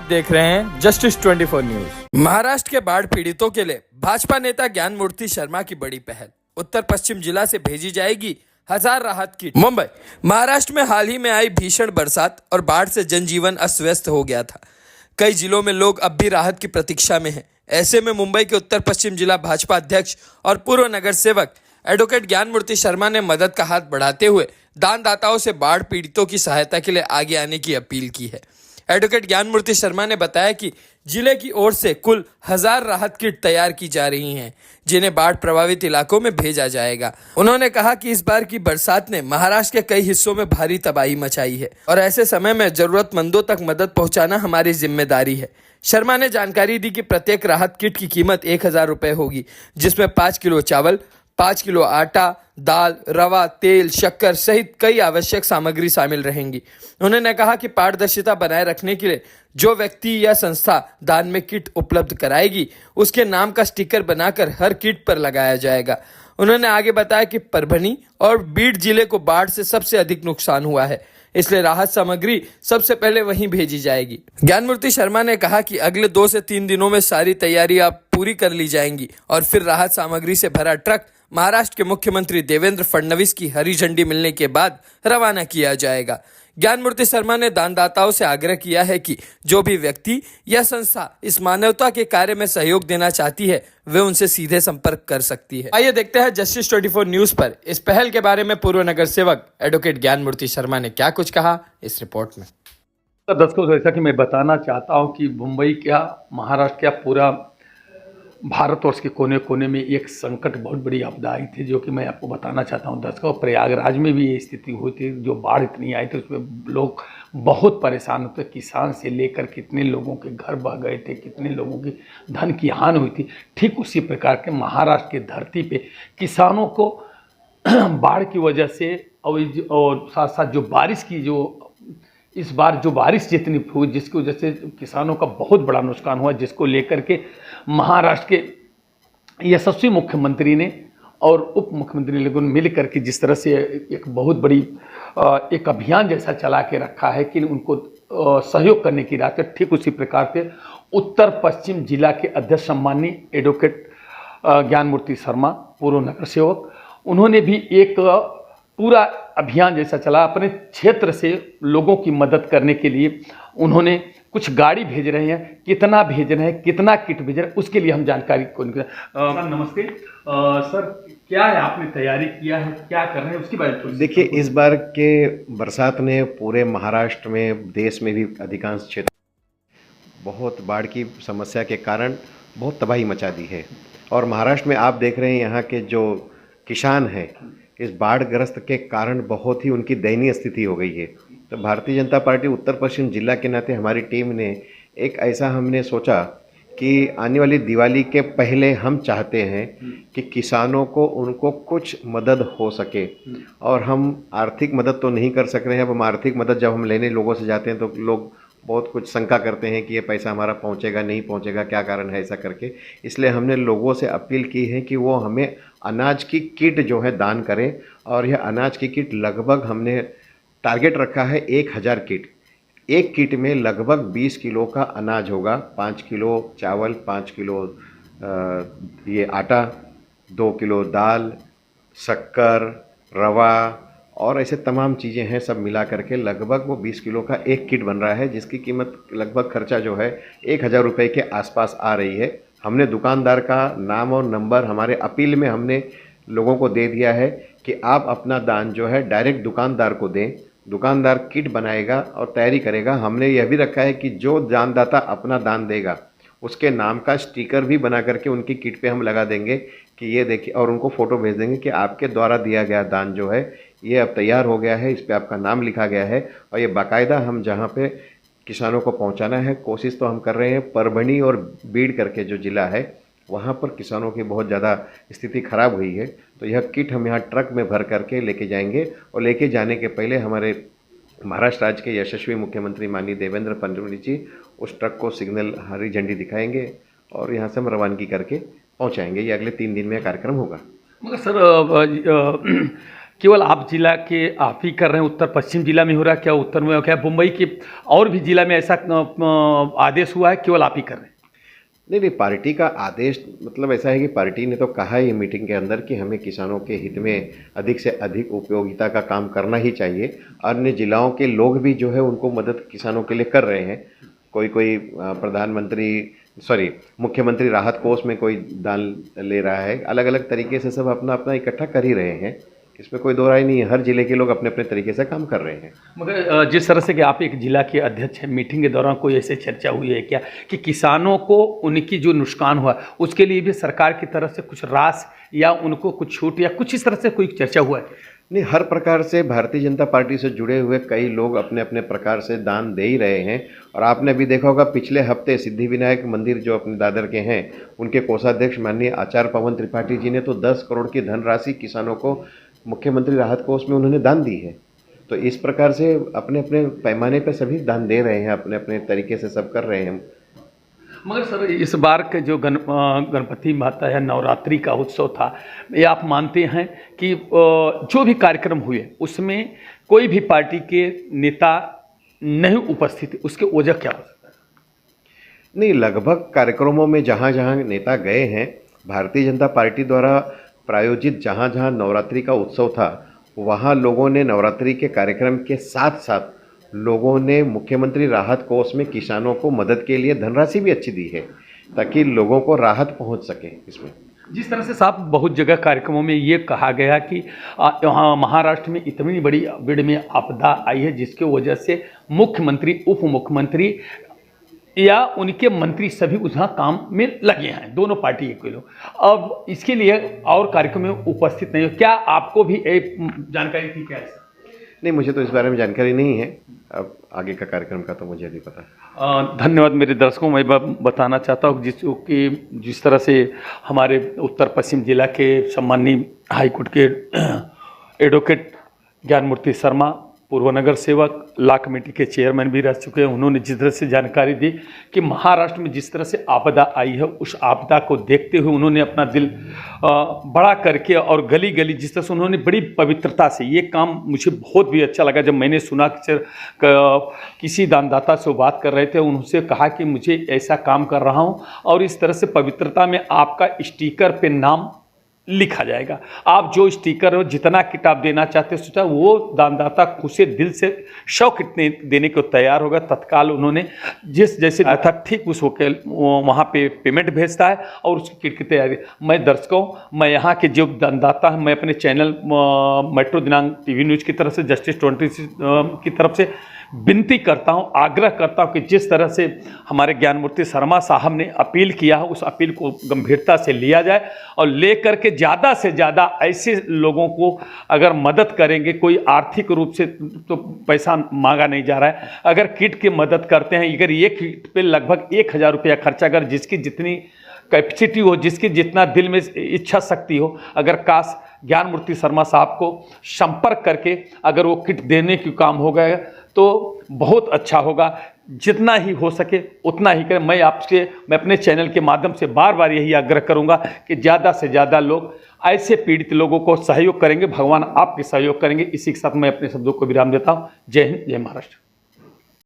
देख रहे हैं जस्टिस 24 न्यूज। महाराष्ट्र के बाढ़ पीड़ितों के लिए भाजपा नेता ज्ञानमूर्ति शर्मा की बड़ी पहल। उत्तर पश्चिम जिला से भेजी जाएगी 1000 राहत किट। मुंबई, महाराष्ट्र में हाल ही में आई भीषण बरसात और बाढ़ से जनजीवन अस्त व्यस्त हो गया था। कई जिलों में लोग अब भी राहत की प्रतीक्षा में हैं। ऐसे में मुंबई के उत्तर पश्चिम जिला भाजपा अध्यक्ष और पूर्व नगर सेवक एडवोकेट ज्ञानमूर्ति शर्मा ने मदद का हाथ बढ़ाते हुए दानदाताओं से बाढ़ पीड़ितों की सहायता के लिए आगे आने की अपील की है। एडवोकेट ज्ञानमूर्ति शर्मा ने बताया कि जिले की ओर से कुल 1000 राहत किट तैयार की जा रही हैं, जिन्हें बाढ़ प्रभावित इलाकों में भेजा जाएगा। उन्होंने कहा कि इस बार की बरसात ने महाराष्ट्र के कई हिस्सों में भारी तबाही मचाई है और ऐसे समय में जरूरतमंदों तक मदद पहुंचाना हमारी जिम्मेदारी है। शर्मा ने जानकारी दी कि प्रत्येक राहत किट की कीमत 1000 रुपए होगी, जिसमें 5 किलो चावल, 5 किलो आटा, दाल, रवा, तेल, शक्कर सहित कई आवश्यक सामग्री शामिल रहेंगी। उन्होंने कहा कि पारदर्शिता बनाए रखने के लिए जो व्यक्ति या संस्था दान में किट उपलब्ध कराएगी, उसके नाम का स्टिकर बनाकर हर किट पर लगाया जाएगा। उन्होंने आगे बताया कि परभनी और बीड जिले को बाढ़ से सबसे अधिक नुकसान हुआ है, इसलिए राहत सामग्री सबसे पहले वहीं भेजी जाएगी। ज्ञानमूर्ति शर्मा ने कहा कि अगले 2 से 3 दिनों में सारी तैयारियां पूरी कर ली जाएंगी और फिर राहत सामग्री से भरा ट्रक महाराष्ट्र के मुख्यमंत्री देवेंद्र फडणवीस की हरी झंडी मिलने के बाद रवाना किया जाएगा। ज्ञानमूर्ति शर्मा ने दानदाताओं से आग्रह किया है कि जो भी व्यक्ति या संस्था इस मानवता के कार्य में सहयोग देना चाहती है, वे उनसे सीधे संपर्क कर सकती है। आइए देखते हैं जस्टिस 24 न्यूज पर इस पहल के बारे में पूर्व नगर सेवक एडवोकेट ज्ञानमूर्ति शर्मा ने क्या कुछ कहा इस रिपोर्ट में। दर्शकों, जैसा कि मैं बताना चाहता हूं कि मुंबई क्या, महाराष्ट्र क्या, पूरा भारतवर्ष के कोने कोने में एक संकट, बहुत बड़ी आपदा आई थी, जो कि मैं आपको बताना चाहता हूं। दर्शकों, प्रयागराज में भी ये स्थिति हुई थी, जो बाढ़ इतनी आई थी उसमें लोग बहुत परेशान होते। किसान से लेकर कितने लोगों के घर बह गए थे, कितने लोगों की धन की हानि हुई थी। ठीक उसी प्रकार के महाराष्ट्र की धरती पे किसानों को बाढ़ की वजह से और साथ साथ जो बारिश की, जो इस बार जो बारिश जितनी हुई, जिसकी वजह से किसानों का बहुत बड़ा नुकसान हुआ, जिसको लेकर के महाराष्ट्र के यशस्वी मुख्यमंत्री ने और उप मुख्यमंत्री लोगों ने मिल करके जिस तरह से एक बहुत बड़ी एक अभियान जैसा चला के रखा है कि उनको सहयोग करने की रास्ते, ठीक उसी प्रकार से उत्तर पश्चिम जिला के अध्यक्ष सम्माननीय एडवोकेट ज्ञानमूर्ति शर्मा, पूर्व नगर सेवक, उन्होंने भी एक पूरा अभियान जैसा चला अपने क्षेत्र से लोगों की मदद करने के लिए। उन्होंने कुछ गाड़ी भेज रहे हैं, कितना भेज रहे हैं, कितना किट भेज रहे हैं, उसके लिए हम जानकारी को सर नमस्ते। सर, क्या है आपने तैयारी किया है, क्या कर रहे हैं, उसके बारे में देखिए, इस बार के बरसात ने पूरे महाराष्ट्र में, देश में भी अधिकांश क्षेत्र बहुत बाढ़ की समस्या के कारण बहुत तबाही मचा दी है। और महाराष्ट्र में आप देख रहे हैं यहाँ के जो किसान हैं, इस बाढ़ग्रस्त के कारण बहुत ही उनकी दयनीय स्थिति हो गई है। तो भारतीय जनता पार्टी उत्तर पश्चिम जिला के नाते हमारी टीम ने एक ऐसा हमने सोचा कि आने वाली दिवाली के पहले हम चाहते हैं कि किसानों को, उनको कुछ मदद हो सके। और हम आर्थिक मदद तो नहीं कर सक रहे हैं। अब हम आर्थिक मदद जब हम लेने लोगों से जाते हैं तो लोग बहुत कुछ शंका करते हैं कि ये पैसा हमारा पहुंचेगा, नहीं पहुंचेगा, क्या कारण है ऐसा करके। इसलिए हमने लोगों से अपील की है कि वो हमें अनाज की किट जो है दान करें। और यह अनाज की किट लगभग हमने टारगेट रखा है 1000 किट। एक किट में लगभग 20 किलो का अनाज होगा, 5 किलो चावल, 5 किलो ये आटा, 2 किलो दाल, शक्कर, रवा और ऐसे तमाम चीज़ें हैं, सब मिला करके लगभग वो 20 किलो का एक किट बन रहा है, जिसकी कीमत लगभग खर्चा जो है 1000 रुपये के आसपास आ रही है। हमने दुकानदार का नाम और नंबर हमारे अपील में हमने लोगों को दे दिया है कि आप अपना दान जो है डायरेक्ट दुकानदार को दें। दुकानदार किट बनाएगा और तैयारी करेगा। हमने यह भी रखा है कि जो दानदाता अपना दान देगा उसके नाम का स्टिकर भी बना करके उनकी किट पे हम लगा देंगे कि ये देखिए, और उनको फ़ोटो भेज देंगे कि आपके द्वारा दिया गया दान जो है ये अब तैयार हो गया है, इस पर आपका नाम लिखा गया है। और ये बाकायदा हम जहाँ पे किसानों को पहुँचाना है, कोशिश तो हम कर रहे हैं। परभनी और बीड करके जो ज़िला है वहाँ पर किसानों की बहुत ज़्यादा स्थिति खराब हुई है। तो यह किट हम यहाँ ट्रक में भर करके लेके जाएंगे और लेके जाने के पहले हमारे महाराष्ट्र राज्य के यशस्वी मुख्यमंत्री माननीय देवेंद्र फडणवीस जी उस ट्रक को सिग्नल हरी झंडी दिखाएंगे और यहाँ से हम रवानगी करके पहुँचाएंगे। ये अगले 3 दिन में कार्यक्रम होगा। मगर सर, केवल आप जिला के आप ही कर रहे हैं, उत्तर पश्चिम जिला में हो रहा है क्या, उत्तर में क्या, मुंबई के और भी जिला में ऐसा आदेश हुआ है, केवल आप ही कर रहे हैं? नहीं नहीं, पार्टी का आदेश मतलब ऐसा है कि पार्टी ने तो कहा ही मीटिंग के अंदर कि हमें किसानों के हित में अधिक से अधिक उपयोगिता का काम करना ही चाहिए। अन्य जिलाओं के लोग भी जो है उनको मदद किसानों के लिए कर रहे हैं। कोई मुख्यमंत्री राहत कोष में कोई दान ले रहा है, अलग अलग तरीके से सब अपना अपना इकट्ठा कर ही रहे हैं। इसमें कोई दो राय नहीं है, हर जिले के लोग अपने अपने तरीके से काम कर रहे हैं। मगर जिस तरह से कि आप एक जिला के अध्यक्ष हैं, मीटिंग के दौरान कोई ऐसे चर्चा हुई है क्या कि किसानों को उनकी जो नुकसान हुआ उसके लिए भी सरकार की तरफ से कुछ राशि या उनको कुछ छूट या कुछ इस तरह से कोई चर्चा हुआ है? नहीं, हर प्रकार से भारतीय जनता पार्टी से जुड़े हुए कई लोग अपने अपने प्रकार से दान दे ही रहे हैं। और आपने भी देखा होगा पिछले हफ्ते सिद्धिविनायक मंदिर जो अपने दादर के हैं उनके कोषाध्यक्ष माननीय आचार्य पवन त्रिपाठी जी ने तो 10 करोड़ की धनराशि किसानों को मुख्यमंत्री राहत कोष में उन्होंने दान दी है। तो इस प्रकार से अपने अपने पैमाने पर सभी दान दे रहे हैं, अपने अपने तरीके से सब कर रहे हैं। मगर सर, इस बार के जो गणपति माता या नवरात्रि का उत्सव था, ये आप मानते हैं कि जो भी कार्यक्रम हुए उसमें कोई भी पार्टी के नेता नहीं उपस्थित, उसके वजह क्या हो सकता है? नहीं, लगभग कार्यक्रमों में जहाँ जहाँ नेता गए हैं, भारतीय जनता पार्टी द्वारा प्रायोजित जहाँ जहाँ नवरात्रि का उत्सव था वहाँ लोगों ने नवरात्रि के कार्यक्रम के साथ साथ लोगों ने मुख्यमंत्री राहत कोष में किसानों को मदद के लिए धनराशि भी अच्छी दी है ताकि लोगों को राहत पहुंच सके। इसमें जिस तरह से साहब बहुत जगह कार्यक्रमों में ये कहा गया कि यहाँ महाराष्ट्र में इतनी बड़ी बिड़ में आपदा आई है जिसके वजह से मुख्यमंत्री, उप मुख्यमंत्री या उनके मंत्री सभी उस काम में लगे हैं, दोनों पार्टी के लोग। अब इसके लिए और कार्यक्रम में उपस्थित नहीं हो, क्या आपको भी एक जानकारी थी क्या ऐसा? नहीं, मुझे तो इस बारे में जानकारी नहीं है, अब आगे का कार्यक्रम का तो मुझे नहीं पता। धन्यवाद। मेरे दर्शकों, मैं बताना चाहता हूँ जिस तरह से हमारे उत्तर पश्चिम जिला के सम्माननीय हाईकोर्ट के एडवोकेट ज्ञानमूर्ति शर्मा, पूर्व नगर सेवक, लॉ कमेटी के चेयरमैन भी रह चुके हैं, उन्होंने जिस तरह से जानकारी दी कि महाराष्ट्र में जिस तरह से आपदा आई है उस आपदा को देखते हुए उन्होंने अपना दिल बड़ा करके और गली गली जिस तरह से उन्होंने बड़ी पवित्रता से ये काम, मुझे बहुत भी अच्छा लगा जब मैंने सुना कि किसी दानदाता से बात कर रहे थे, उनसे कहा कि मुझे ऐसा काम कर रहा हूँ और इस तरह से पवित्रता में आपका स्टिकर पे नाम लिखा जाएगा। आप जो स्टिकर हो, जितना किट आप देना चाहते हो सोचा, वो दानदाता खुद से दिल से 100 किट देने को तैयार होगा। तत्काल उन्होंने जैसे था ठीक उस वहाँ पे पेमेंट भेजता है और उसकी किट की तैयारी। मैं दर्शकों, मैं यहाँ के जो दानदाता हैं, मैं अपने चैनल मेट्रो दिनांक टीवी न्यूज़ की तरफ से, जस्टिस 26 की तरफ से विनती करता हूँ, आग्रह करता हूँ कि जिस तरह से हमारे ज्ञानमूर्ति शर्मा साहब ने अपील किया है उस अपील को गंभीरता से लिया जाए और ले करके ज़्यादा से ज़्यादा ऐसे लोगों को अगर मदद करेंगे, कोई आर्थिक रूप से तो पैसा मांगा नहीं जा रहा है, अगर किट की मदद करते हैं, अगर ये किट पे लगभग 1000 रुपया खर्चा, अगर जिसकी जितनी कैपेसिटी हो, जिसकी जितना दिल में इच्छा शक्ति हो, अगर काश ज्ञानमूर्ति शर्मा साहब को संपर्क करके अगर वो किट देने की काम हो गया तो बहुत अच्छा होगा। जितना ही हो सके उतना ही करें। मैं अपने चैनल के माध्यम से बार बार यही आग्रह करूंगा कि ज़्यादा से ज़्यादा लोग ऐसे पीड़ित लोगों को सहयोग करेंगे, भगवान आपके सहयोग करेंगे। इसी के साथ मैं अपने शब्दों को विराम देता हूँ। जय हिंद, जय महाराष्ट्र।